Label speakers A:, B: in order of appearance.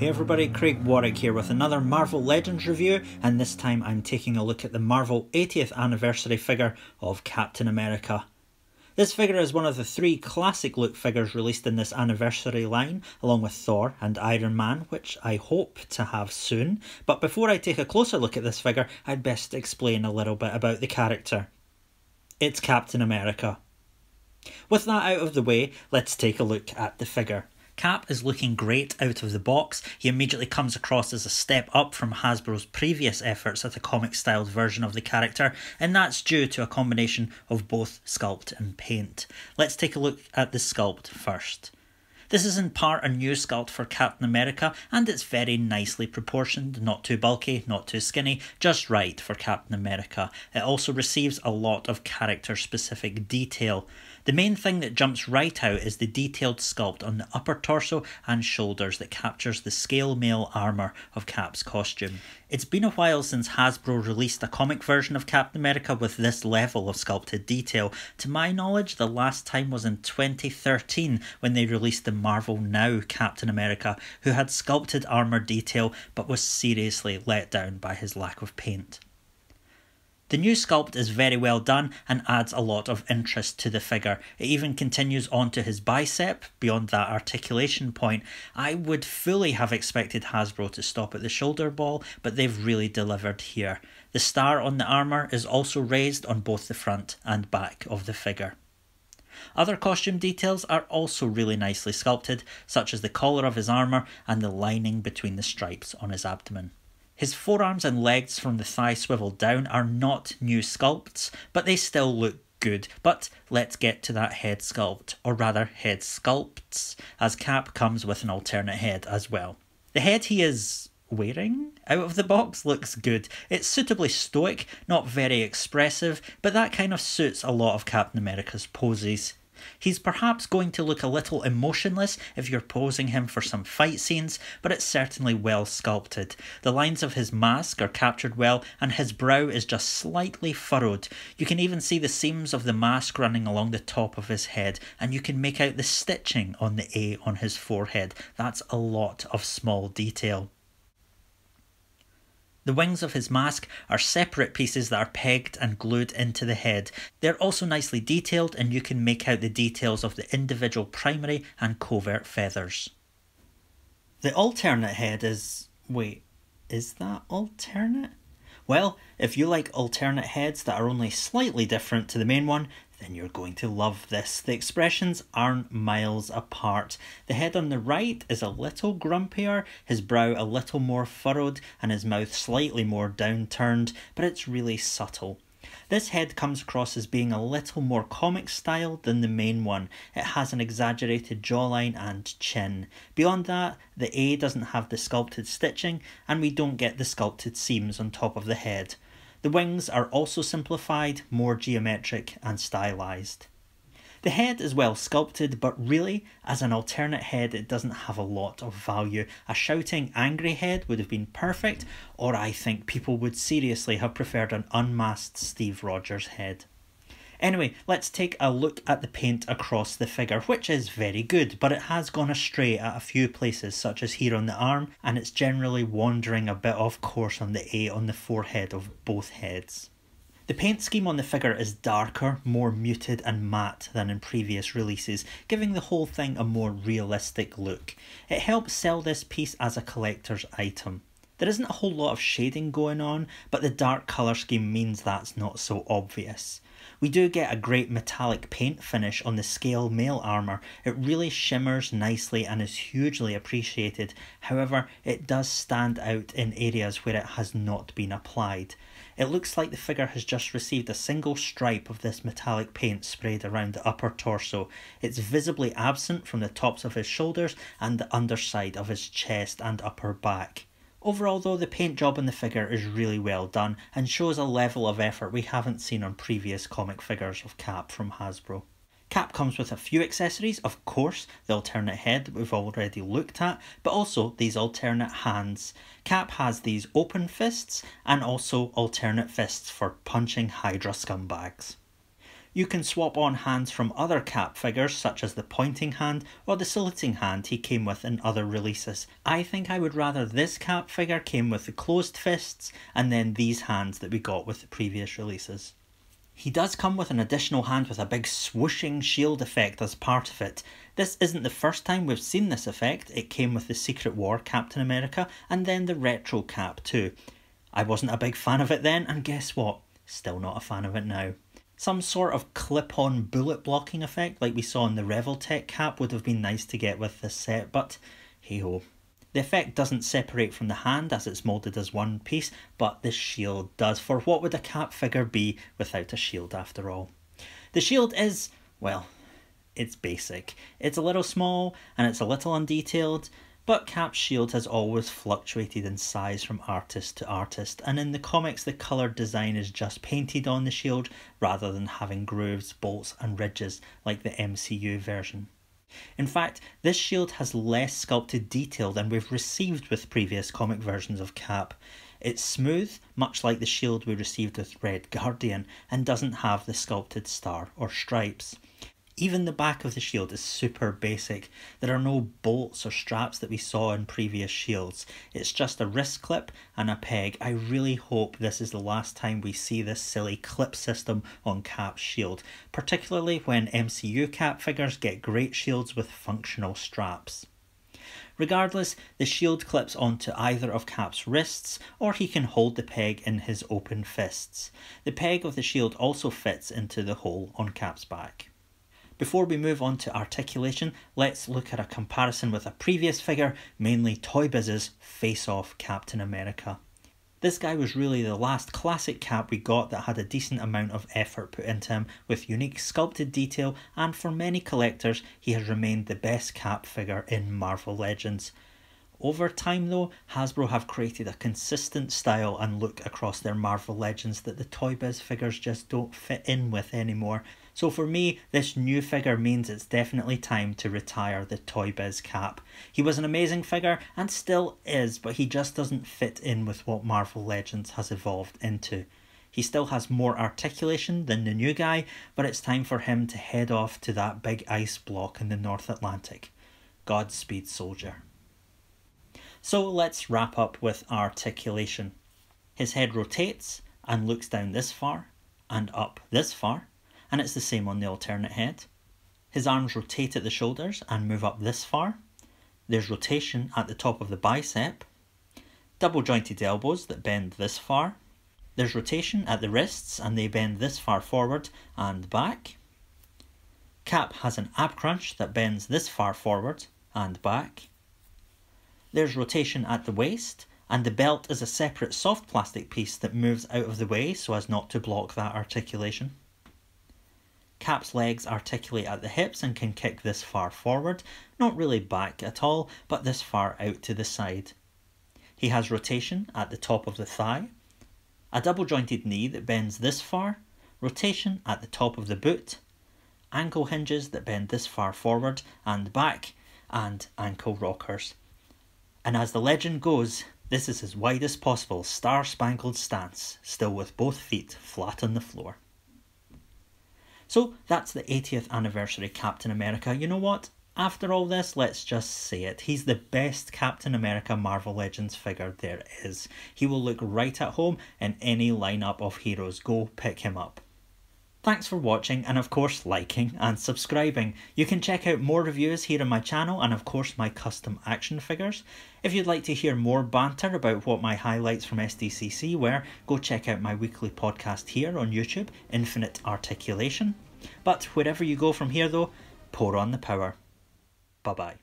A: Hey everybody, Craig Warwick here with another Marvel Legends review, and this time I'm taking a look at the Marvel 80th anniversary figure of Captain America. This figure is one of the 3 classic look figures released in this anniversary line, along with Thor and Iron Man, which I hope to have soon. But before I take a closer look at this figure, I'd best explain a little bit about the character. It's Captain America. With that out of the way, let's take a look at the figure. Cap is looking great out of the box. He immediately comes across as a step up from Hasbro's previous efforts at a comic-styled version of the character, and that's due to a combination of both sculpt and paint. Let's take a look at the sculpt first. This is in part a new sculpt for Captain America, and it's very nicely proportioned, not too bulky, not too skinny, just right for Captain America. It also receives a lot of character-specific detail. The main thing that jumps right out is the detailed sculpt on the upper torso and shoulders that captures the scale mail armour of Cap's costume. It's been a while since Hasbro released a comic version of Captain America with this level of sculpted detail. To my knowledge, the last time was in 2013 when they released the Marvel Now Captain America, who had sculpted armour detail but was seriously let down by his lack of paint. The new sculpt is very well done and adds a lot of interest to the figure. It even continues on to his bicep, beyond that articulation point. I would fully have expected Hasbro to stop at the shoulder ball, but they've really delivered here. The star on the armour is also raised on both the front and back of the figure. Other costume details are also really nicely sculpted, such as the collar of his armour and the lining between the stripes on his abdomen. His forearms and legs from the thigh swivel down are not new sculpts, but they still look good. But let's get to that head sculpt, or rather head sculpts, as Cap comes with an alternate head as well. The head he is wearing out of the box looks good. It's suitably stoic, not very expressive, but that kind of suits a lot of Captain America's poses. He's perhaps going to look a little emotionless if you're posing him for some fight scenes, but it's certainly well sculpted. The lines of his mask are captured well, and his brow is just slightly furrowed. You can even see the seams of the mask running along the top of his head, and you can make out the stitching on the A on his forehead. That's a lot of small detail. The wings of his mask are separate pieces that are pegged and glued into the head. They're also nicely detailed, and you can make out the details of the individual primary and covert feathers. The alternate head is... wait, is that alternate? Well, if you like alternate heads that are only slightly different to the main one, then you're going to love this. The expressions aren't miles apart. The head on the right is a little grumpier, his brow a little more furrowed, and his mouth slightly more downturned, but it's really subtle. This head comes across as being a little more comic style than the main one. It has an exaggerated jawline and chin. Beyond that, the A doesn't have the sculpted stitching, and we don't get the sculpted seams on top of the head. The wings are also simplified, more geometric and stylized. The head is well sculpted, but really, as an alternate head, it doesn't have a lot of value. A shouting, angry head would have been perfect, or I think people would seriously have preferred an unmasked Steve Rogers head. Anyway, let's take a look at the paint across the figure, which is very good, but it has gone astray at a few places, such as here on the arm, and it's generally wandering a bit off course on the A on the forehead of both heads. The paint scheme on the figure is darker, more muted and matte than in previous releases, giving the whole thing a more realistic look. It helps sell this piece as a collector's item. There isn't a whole lot of shading going on, but the dark colour scheme means that's not so obvious. We do get a great metallic paint finish on the scale mail armour. It really shimmers nicely and is hugely appreciated. However, it does stand out in areas where it has not been applied. It looks like the figure has just received a single stripe of this metallic paint sprayed around the upper torso. It's visibly absent from the tops of his shoulders and the underside of his chest and upper back. Overall though, the paint job on the figure is really well done and shows a level of effort we haven't seen on previous comic figures of Cap from Hasbro. Cap comes with a few accessories, of course, the alternate head that we've already looked at, but also these alternate hands. Cap has these open fists and also alternate fists for punching Hydra scumbags. You can swap on hands from other Cap figures such as the pointing hand or the saluting hand he came with in other releases. I think I would rather this Cap figure came with the closed fists and then these hands that we got with the previous releases. He does come with an additional hand with a big swooshing shield effect as part of it. This isn't the first time we've seen this effect. It came with the Secret War Captain America and then the Retro Cap too. I wasn't a big fan of it then, and guess what? Still not a fan of it now. Some sort of clip-on bullet blocking effect like we saw in the Revoltech Cap would have been nice to get with this set, but hey-ho. The effect doesn't separate from the hand as it's moulded as one piece, but the shield does, for what would a Cap figure be without a shield after all? The shield is, well, it's basic. It's a little small and it's a little undetailed, but Cap's shield has always fluctuated in size from artist to artist, and in the comics the coloured design is just painted on the shield rather than having grooves, bolts and ridges like the MCU version. In fact, this shield has less sculpted detail than we've received with previous comic versions of Cap. It's smooth, much like the shield we received with Red Guardian, and doesn't have the sculpted star or stripes. Even the back of the shield is super basic. There are no bolts or straps that we saw in previous shields. It's just a wrist clip and a peg. I really hope this is the last time we see this silly clip system on Cap's shield, particularly when MCU Cap figures get great shields with functional straps. Regardless, the shield clips onto either of Cap's wrists, or he can hold the peg in his open fists. The peg of the shield also fits into the hole on Cap's back. Before we move on to articulation, let's look at a comparison with a previous figure, mainly Toy Biz's Face-Off Captain America. This guy was really the last classic Cap we got that had a decent amount of effort put into him with unique sculpted detail, and for many collectors he has remained the best Cap figure in Marvel Legends. Over time though, Hasbro have created a consistent style and look across their Marvel Legends that the Toy Biz figures just don't fit in with anymore. So for me, this new figure means it's definitely time to retire the Toy Biz Cap. He was an amazing figure and still is, but he just doesn't fit in with what Marvel Legends has evolved into. He still has more articulation than the new guy, but it's time for him to head off to that big ice block in the North Atlantic. Godspeed, soldier. So let's wrap up with articulation. His head rotates and looks down this far and up this far, and it's the same on the alternate head. His arms rotate at the shoulders and move up this far. There's rotation at the top of the bicep. Double jointed elbows that bend this far. There's rotation at the wrists and they bend this far forward and back. Cap has an ab crunch that bends this far forward and back. There's rotation at the waist, and the belt is a separate soft plastic piece that moves out of the way so as not to block that articulation. Cap's legs articulate at the hips and can kick this far forward, not really back at all, but this far out to the side. He has rotation at the top of the thigh, a double jointed knee that bends this far, rotation at the top of the boot, ankle hinges that bend this far forward and back, and ankle rockers. And as the legend goes, this is his widest possible star-spangled stance, still with both feet flat on the floor. So that's the 80th anniversary Captain America. You know what? After all this, let's just say it. He's the best Captain America Marvel Legends figure there is. He will look right at home in any lineup of heroes. Go pick him up. Thanks for watching, and of course liking and subscribing. You can check out more reviews here on my channel and of course my custom action figures. If you'd like to hear more banter about what my highlights from SDCC were, go check out my weekly podcast here on YouTube, Infinite Articulation. But wherever you go from here though, pour on the power. Bye bye.